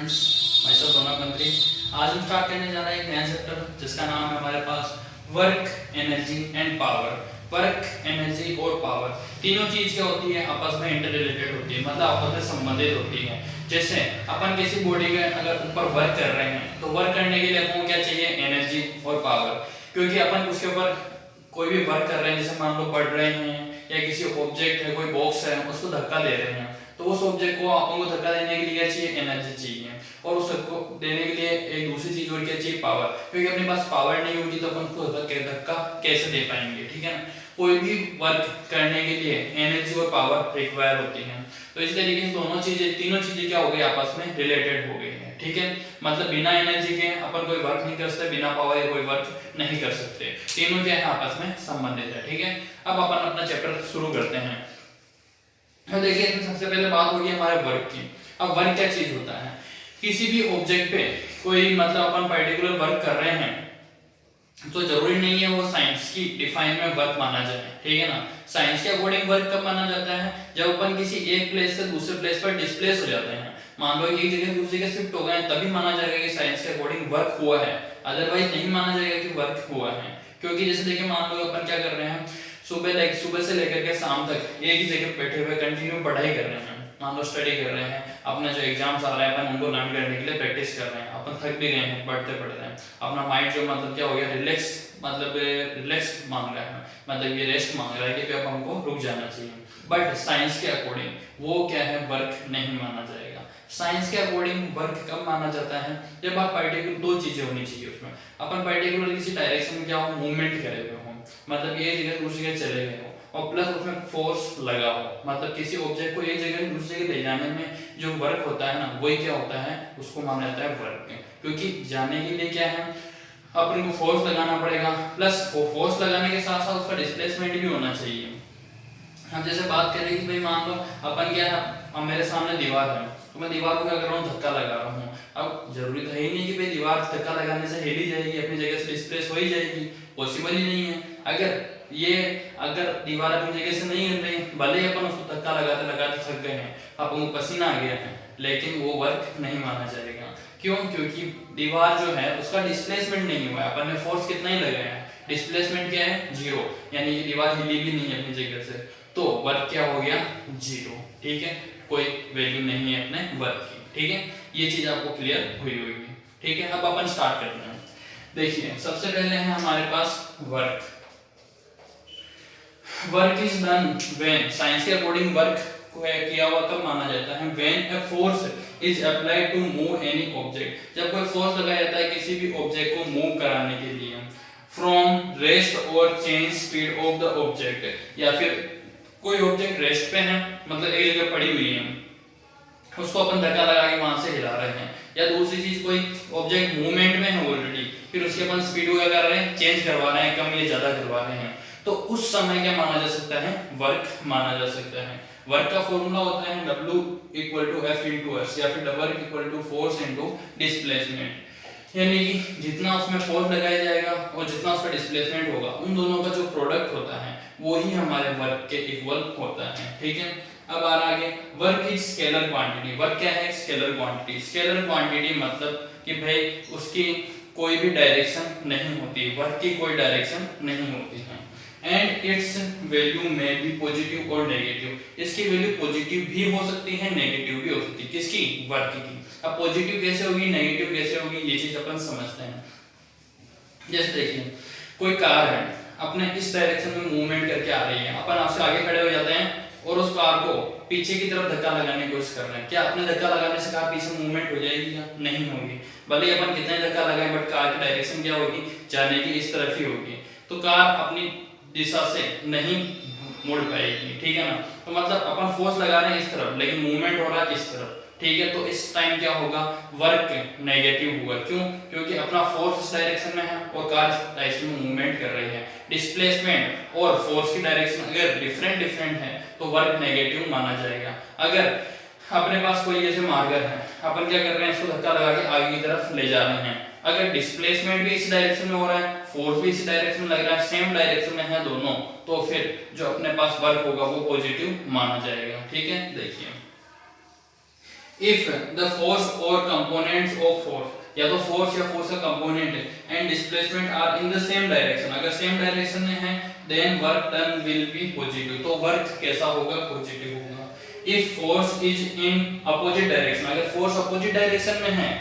Students, my self Ronak मंत्री। आज हम स्टार्ट करने जा रहे हैं एक नया चैप्टर जिसका नाम है हमारे पास work, energy and power. Work, energy और पावर तीनों चीज क्या होती है, आपस में इंटर रिलेटेड होती है, मतलब आपस में संबंधित होती है। जैसे अपन किसी बॉडी के अगर ऊपर वर्क कर रहे हैं तो वर्क करने के लिए अपन को क्या चाहिए, एनर्जी और पावर। क्योंकि अपन उसके ऊपर कोई भी वर्क कर रहे हैं, जैसे मान लो पढ़ रहे हैं या किसी ऑब्जेक्ट है, कोई बॉक्स है, उसको धक्का दे रहे हैं, तो उस ऑब्जेक्ट को अपन को धक्का देने के लिए क्या चाहिए, एनर्जी चाहिए। और उसको देने के लिए एक दूसरी चीज और क्या चाहिए, पावर। क्योंकि अपने पास पावर नहीं होगी तो अपन उसको धक्का कैसे दे पाएंगे, ठीक है ना। कोई भी वर्क करने के लिए एनर्जी और पावर रिक्वायर होती है। तो इस तरीके से दोनों चीजें, तीनों चीजें क्या हो गई, आपस में रिलेटेड हो गई है, ठीक है। मतलब बिना एनर्जी के अपन कोई वर्क नहीं कर सकते, बिना पावर के कोई वर्क नहीं कर सकते। तीनों क्या है, आपस में संबंधित है, ठीक है। अब अपन अपना चैप्टर शुरू करते हैं। तो देखिए इसमें सबसे पहले बात होगी हमारे वर्क की। अब वर्क क्या चीज होता है, किसी भी ऑब्जेक्ट पे कोई मतलब अपन पर्टिकुलर वर्क कर रहे हैं तो जरूरी नहीं है वो साइंस की डिफाइन में वर्क माना जाए, ठीक है ना। साइंस के अकॉर्डिंग वर्क कब माना जाता है, जब अपन किसी एक प्लेस से दूसरे प्लेस पर डिस्प्लेस हो जाते हैं। मान लो एक जगह दूसरी जगह शिफ्ट हो गए, तभी माना जाएगा कि साइंस के अकॉर्डिंग वर्क हुआ है, अदरवाइज नहीं माना जाएगा कि वर्क हुआ है। क्योंकि जैसे देखिए मान लो अपन क्या कर रहे हैं, सुबह से लेकर के शाम तक एक ही जगह बैठे हुए कंटिन्यू पढ़ाई कर रहे हैं, मान लो स्टडी कर रहे हैं, अपना जो एग्जाम्स आ रहे हैं अपन उनको लर्न करने के लिए प्रैक्टिस कर रहे हैं, अपन थक भी गए हैं पढ़ते पढ़ते हैं, अपना माइंड जो मतलब क्या हो गया, रिलैक्स मांग रहा है, मतलब ये रेस्ट मांग रहा है कि अब हमको रुक जाना चाहिए। बट साइंस के अकॉर्डिंग वो क्या है, वर्क नहीं माना जाएगा। साइंस के अकॉर्डिंग वर्क कब माना जाता है, जब आप पर्टिकुलर दो चीजें होनी चाहिए उसमें, अपन पर्टिकुलर किसी डायरेक्शन में क्या हो, मूवमेंट करे हुए हो, मतलब ये जगह दूसरी जगह चले गए हो, और प्लस उसमें फोर्स लगा हो, मतलब किसी ऑब्जेक्ट को एक जगह से दूसरी जगह ले जाने में जो वर्क होता है ना, वही क्या होता है, उसको माना जाता है वर्क। क्योंकि जाने के लिए क्या है, अपन को फोर्स लगाना पड़ेगा, प्लस वो फोर्स लगाने के साथ साथ उसका डिस्प्लेसमेंट भी होना चाहिए। हम जैसे बात करें कि भाई मान लो अपन क्या है, अब मेरे सामने दीवार है तो मैं दीवार को क्या कर रहा हूँ, धक्का लगा रहा हूँ। अब जरूरी तो है ही नहीं कि भाई दीवार धक्का लगाने से हिल ही जाएगी, अपनी जगह से डिस्प्लेस हो ही जाएगी, पॉसिबल ही नहीं है। अगर दीवार अपनी जगह से नहीं हिल रही, भले ही अपन उसको धक्का लगाते लगाते थक गए हैं, अपन को पसीना आ गया है, लेकिन वो वर्क नहीं माना जाएगा। क्यों, क्योंकि दीवार जो है उसका डिस्प्लेसमेंट नहीं हुआ है, अपन ने फोर्स कितना ही लगाया है, डिस्प्लेसमेंट क्या है, 0, यानी कि दीवार हिली भी नहीं है अपनी जगह से, तो वर्क क्या हो गया, 0, ठीक है, कोई वैल्यू नहीं है अपने वर्क की, ठीक है। ये चीज आपको क्लियर हुई होगी, ठीक है। अब अपन स्टार्ट करते हैं। देखिए सबसे पहले है हमारे पास work. Work is done when, science के अकॉर्डिंग वर्क को किया हुआ कब माना जाता है, when a force is applied to move any object, जब कोई फोर्स लगाया जाता है किसी भी ऑब्जेक्ट को मूव कराने के लिए, फ्रॉम रेस्ट और change speed of the object, या फिर कोई ऑब्जेक्ट रेस्ट पे है, मतलब एक जगह पड़ी हुई है, उसको अपन धक्का लगा के वहां से हिला रहे हैं, या दूसरी चीज कोई ऑब्जेक्ट मूवमेंट में है ऑलरेडी, फिर उसके अपन स्पीड को क्या कर रहे हैं, चेंज करवा रहे हैं, कम या ज्यादा करवा रहे हैं, तो उस समय क्या माना जा सकता है, वर्क माना जा सकता है। वर्क का फॉर्मूला होता है W = F × S, या फिर वर्क = फोर्स × डिस्प्लेसमेंट, यानी कि जितना उसमें फोर्स लगाया जाएगा और जितना उसका डिस्प्लेसमेंट होगा, उन दोनों का जो प्रोडक्ट होता है वो ही हमारे वर्क के इक्वल होता है, ठीक है। अब आगे, work is scalar quantity. Work क्या है, स्केलर क्वांटिटी। स्केलर क्वांटिटी मतलब कि भाई उसकी कोई भी डायरेक्शन नहीं होती, वर्क की कोई डायरेक्शन नहीं होती है, एंड इट्स वैल्यू में बी पॉजिटिव और नेगेटिव, इसकी वैल्यू पॉजिटिव भी हो सकती है, नेगेटिव भी हो सकती है, किसकी, वर्क की। अब पॉजिटिव कैसे होगी, नेगेटिव कैसे होगी, ये चीज अपन समझते हैं। जैसे देखिए कोई कार है, अपने इस डायरेक्शन में मूवमेंट करके आ रही है, अपन आपसे आगे खड़े हो जाते हैं और उस कार को पीछे की तरफ धक्का लगाने की कोशिश कर रहे हैं, क्या अपने धक्का लगाने से कार पीछे मूवमेंट हो जाएगी, क्या नहीं होगी। भले ही अपन कितने धक्का लगाएं, बट कार की डायरेक्शन क्या होगी, जाने की इस तरफ ही होगी, तो कार अपनी दिशा से नहीं मुड़ पाएगी, ठीक है ना। तो मतलब अपन फोर्स लगा रहे हैं इस तरफ, लेकिन मूवमेंट हो रहा है इस तरफ, ठीक है, तो इस टाइम क्या होगा, वर्क नेगेटिव होगा। क्यों, क्योंकि अपना फोर्स इस डायरेक्शन में है और कार इस डायरेक्शन में मूवमेंट कर रही है। डिस्प्लेसमेंट और फोर्स की डायरेक्शन अगर डिफरेंट है तो वर्क नेगेटिव माना जाएगा। अगर अपने पास कोई ऐसे मार्कर है, अपन क्या कर रहे हैं, इसको धक्का लगा के आगे की तरफ ले जा रहे हैं, अगर डिस्प्लेसमेंट भी इस डायरेक्शन में हो रहा है, फोर्स भी इसी डायरेक्शन में लग रहा है, सेम डायरेक्शन में है दोनों, तो फिर जो अपने पास वर्क होगा वो पॉजिटिव माना जाएगा, ठीक है। देखिए इफ द फोर्स और कंपोनेंट्स ऑफ फोर्स, या तो फोर्स या फोर्स का component and displacement are in the same direction, अगर सेम डायरेक्शन में है then work done will be positive, तो वर्क कैसा होगा, पॉजिटिव होगा। If force is in opposite direction, अगर फोर्स अपोजिट डायरेक्शन में है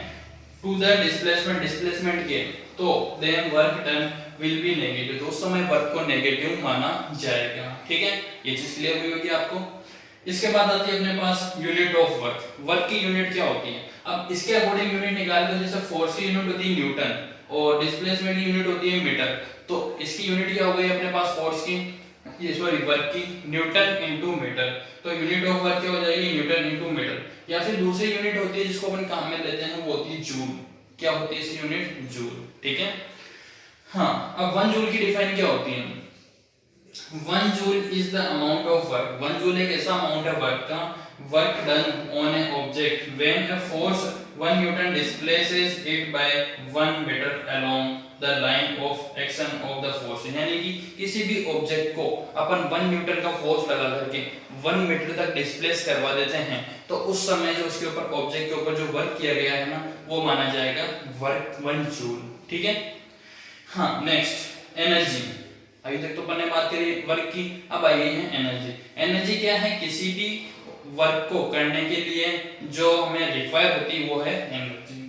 टू द डिस्प्लेसमेंट के, तो then work done will be negative, तो उस समय वर्क को नेगेटिव माना जाएगा। ठीक है, ये चीज क्लियर हुई होगी आपको। इसके बाद आती है अपने पास यूनिट ऑफ वर्क, वर्क की यूनिट क्या होती है। अब इसके अकॉर्डिंग यूनिट निकाल दो, जैसे फोर्स की यूनिट होती है न्यूटन और डिस्प्लेसमेंट की यूनिट होती है मीटर, तो इसकी यूनिट क्या हो गई अपने पास फोर्स की, ये सॉरी वर्क की, न्यूटन इनटू मीटर, तो यूनिट ऑफ वर्क क्या हो जाएगी, न्यूटन इनटू मीटर। या फिर दूसरी यूनिट होती है जिसको अपन काम में लेते हैं, वो होती है जूल, क्या होती है इसकी यूनिट, जूल। ठीक है, हाँ, अब 1 जूल की डिफाइन क्या होती है, 1 joule is the amount of work, 1 joule एक ऐसा अमाउंट है वर्क का, work done on a object when a force 1 newton displaces it by 1 metre along the line of action of the force, यानी कि किसी भी ऑब्जेक्ट को अपन 1 Newton का फोर्स लगा करके 1 मीटर तक डिस्प्लेस करवा देते हैं, तो उस समय जो उसके ऊपर ऑब्जेक्ट के ऊपर जो वर्क किया गया है ना, वो माना जाएगा वर्क 1 जूल। ठीक है, हाँ, नेक्स्ट एनर्जी, अभी तक तो अपन ने बात करी वर्क की, अब आई है एनर्जी। एनर्जी क्या है, किसी भी वर्क को करने के लिए जो हमें रिक्वायर होती है वो है energy.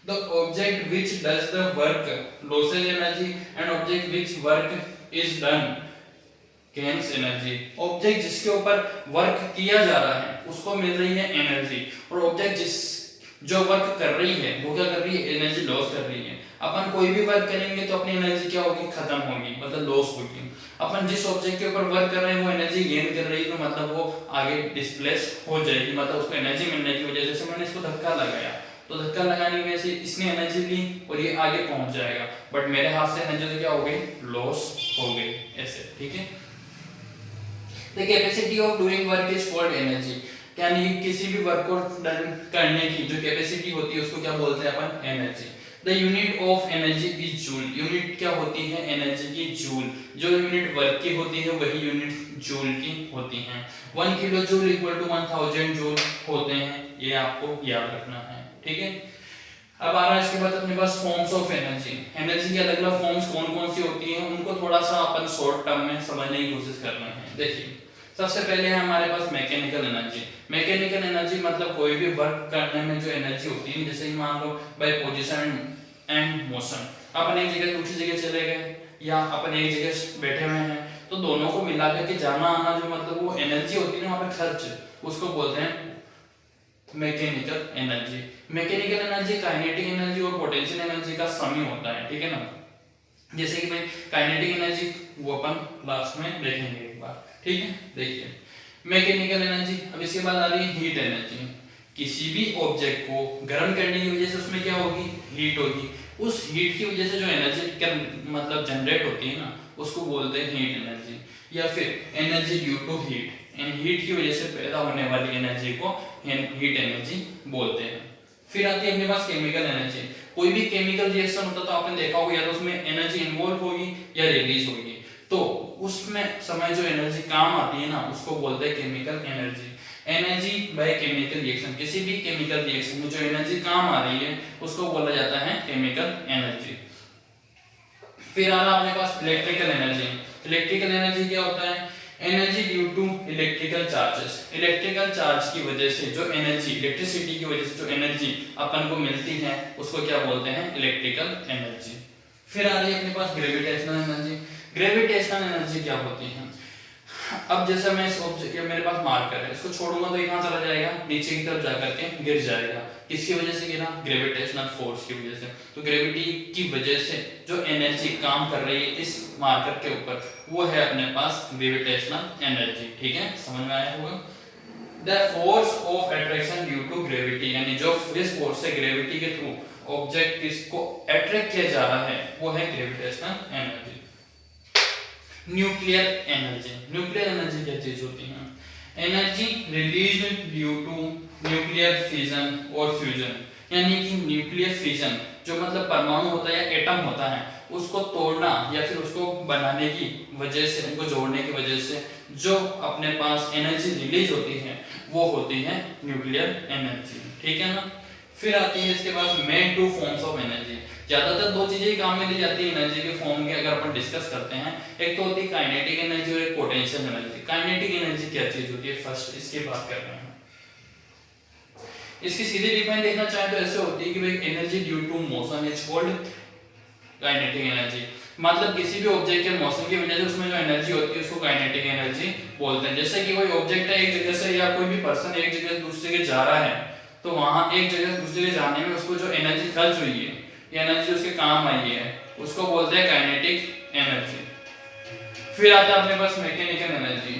The object which does the work losses energy and object which work is done gains energy, object जिसके ऊपर वर्क किया जा रहा है उसको मिल रही है एनर्जी, और ऑब्जेक्ट जिस जो वर्क कर रही है वो क्या कर रही है, एनर्जी लॉस कर रही है। अपन कोई भी वर्क करेंगे तो अपनी एनर्जी क्या होगी, खत्म होगी, मतलब लॉस होगी। अपन जिस ऑब्जेक्ट के ऊपर वर्क कर रहे हैं वो एनर्जी गेन कर रही है, तो मतलब वो आगे डिस्प्लेस हो जाएगी, मतलब उसको एनर्जी मिलने की वजह से, मैंने इसको धक्का लगाया तो धक्का लगाने की वजह से इसने एनर्जी ली और ये आगे पहुंच जाएगा, बट मेरे हाथ से एनर्जी तो क्या हो गई, लॉस हो गई, ऐसे। ठीक है, the capacity of doing work is called energy, यानी किसी भी वर्क को करने की जो कैपेसिटी होती है उसको क्या बोलते हैं अपन, energy. The unit of energy is joule, unit क्या होती है एनर्जी की, जूल। जो यूनिट वर्क की होती है वही यूनिट जूल की होती है। 1 kilo joule equal to 1000 joule होते हैं, ये आपको याद रखना है। ठीक है, अब आ रहा है इसके बाद अपने पास फॉर्म्स ऑफ एनर्जी। एनर्जी की अलग अलग फॉर्म्स कौन कौन सी होती हैं, उनको थोड़ा सा अपन शॉर्ट टर्म में समझने की कोशिश कर रहे हैं। देखिए, सबसे पहले है हमारे पास मैकेनिकल एनर्जी। मैकेनिकल एनर्जी मतलब कोई भी वर्क करने में जो एनर्जी होती है, जैसे मान लो बाय पोजीशन एंड मोशन, अपन एक जगह दूसरी जगह चले गए या अपन एक जगह बैठे हुए हैं, तो दोनों को मिला करके जाना आना जो मतलब वो एनर्जी होती है ना, वहाँ पे खर्च, उसको बोलते हैं mechanical energy. Mechanical energy kinetic energy और पोटेंशियल एनर्जी का सम ही होता है। ठीक है ना, जैसे कि भाई काइनेटिक एनर्जी वो अपन लास्ट में देखेंगे एक बार। ठीक है, देखिए मैकेनिकल एनर्जी। अब इसके बाद आ रही है हीट एनर्जी। किसी भी ऑब्जेक्ट को गर्म करने की वजह से उसमें क्या होगी, हीट होगी। उस हीट की वजह से जो एनर्जी मतलब जनरेट होती है ना, उसको बोलते हैं हीट एनर्जी, या फिर energy due to heat, heat की वजह से पैदा होने वाली एनर्जी को हीट एनर्जी बोलते हैं। फिर आती है अपने पास केमिकल एनर्जी। कोई भी केमिकल रिएक्शन होता तो आपने देखा होगा, या तो उसमें एनर्जी इन्वॉल्व होगी या रिलीज होगी, तो उसमें समय जो एनर्जी काम आती है ना, उसको बोलते हैं chemical energy. Energy by chemical reaction, किसी भी केमिकल रिएक्शन में जो एनर्जी काम आ रही है उसको बोला जाता है केमिकल एनर्जी। फिर आ रहा अपने पास इलेक्ट्रिकल एनर्जी। इलेक्ट्रिकल एनर्जी क्या होता है, energy due to electrical charges. Electrical charge की वजह से जो एनर्जी, इलेक्ट्रिसिटी की वजह से जो एनर्जी अपन को मिलती है उसको क्या बोलते हैं, इलेक्ट्रिकल एनर्जी। फिर आ रही है अपने पास ग्रेविटेशनल एनर्जी। ग्रेविटेशनल एनर्जी क्या होती है, अब जैसे मैं इस ऑब्जेक्ट मेरे पास मार्कर है, इसको छोड़ूंगा तो ये कहां चला जाएगा, नीचे की तरफ जाकर के गिर जाएगा। किसकी वजह से गिरा, ग्रेविटेशनल फोर्स की वजह से। तो ग्रेविटी की वजह से जो एनर्जी काम कर रही है इस मार्कर के ऊपर, वो है अपने पास ग्रेविटेशनल एनर्जी। ठीक है, समझ में आया होगा। The force of attraction due to gravity, यानी जो इस फोर्स से ग्रेविटी के थ्रू ऑब्जेक्ट इसको अट्रैक्ट किया जा रहा है वो है gravitational energy. Nuclear energy. Nuclear energy क्या चीज होती है, energy released due to nuclear fission और फ्यूजन, यानी कि न्यूक्लियर फिजन जो मतलब परमाणु होता है या एटम होता है, उसको तोड़ना या फिर उसको बनाने की वजह से, उनको जोड़ने की वजह से जो अपने पास एनर्जी रिलीज होती है वो होती है न्यूक्लियर एनर्जी, ठीक है ना। फिर आती है इसके पास main two forms of energy. ज्यादातर दो चीजें काम में ली जाती है एनर्जी के फॉर्म की, अगर अपन डिस्कस करते हैं। एक तो होती है काइनेटिक एनर्जी और एक पोटेंशियल एनर्जी। काइनेटिक एनर्जी क्या चीज होती है, फर्स्ट इसकी बात कर रहे हैं। इसकी सीधी डिफाइन देखना चाहे तो ऐसे होती है कि भाई energy due to motion is called kinetic energy. मतलब किसी भी ऑब्जेक्ट के मोशन की वजह से उसमें जो एनर्जी होती है उसको काइनेटिक एनर्जी बोलते हैं। जैसे कि कोई ऑब्जेक्ट है एक जगह से, या कोई भी पर्सन एक जगह से दूसरी जगह जा रहा है, तो वहां एक जगह से दूसरी जगह जाने में उसको जो एनर्जी खर्च हुई है, ये एनर्जी उसके काम आई है, उसको बोलते हैं काइनेटिक एनर्जी। फिर आता है अपने पास mechanical energy,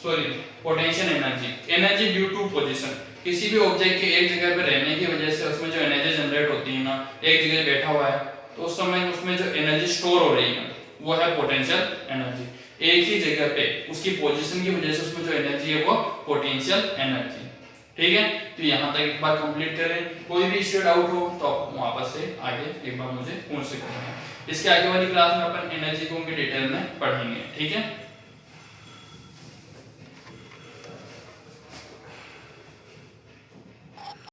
sorry potential energy. Energy due to position, किसी भी ऑब्जेक्ट के एक जगह पे रहने की वजह से उसमें जो एनर्जी जनरेट होती है ना, एक जगह बैठा हुआ है तो उस समय उसमें जो एनर्जी स्टोर हो रही है वो है पोटेंशियल एनर्जी। एक ही जगह पे उसकी पोजीशन की वजह से उसमें जो एनर्जी है वो पोटेंशियल एनर्जी, ठीक है। तो यहाँ तक एक बार कंप्लीट करें। कोई भी इश्यू डाउट हो तो आप वापस से आगे एक बार मुझे पूछ सकते हैं। इसके आगे वाली क्लास में अपन एनर्जी को उनके डिटेल में पढ़ेंगे, ठीक है।